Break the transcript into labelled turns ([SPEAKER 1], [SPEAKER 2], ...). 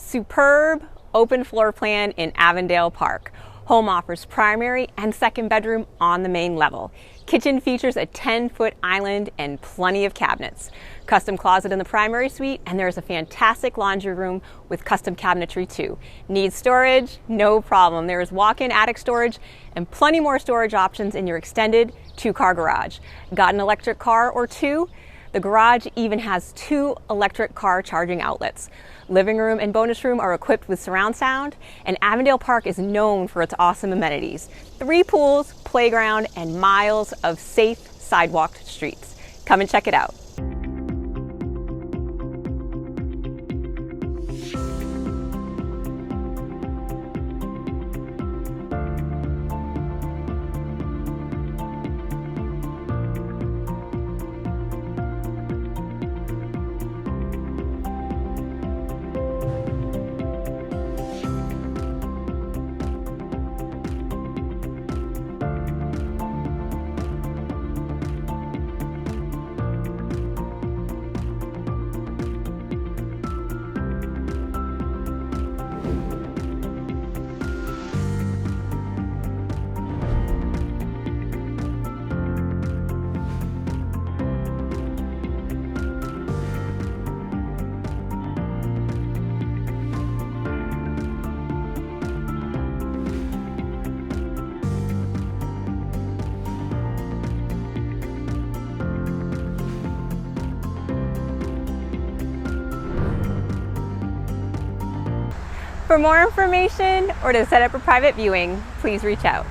[SPEAKER 1] Superb open floor plan in Avondale Park. Home offers primary and second bedroom on the main level. Kitchen features a 10-foot island and plenty of cabinets. Custom closet in the primary suite, and there's a fantastic laundry room with custom cabinetry too. Need storage? No problem. There is walk-in attic storage and plenty more storage options in your extended 2-car garage. Got an electric car or two? The garage even has 2 electric car charging outlets. Living room and bonus room are equipped with surround sound, and Avondale Park is known for its awesome amenities. 3 pools, playground, and miles of safe sidewalked streets. Come and check it out. For more information or to set up a private viewing, please reach out.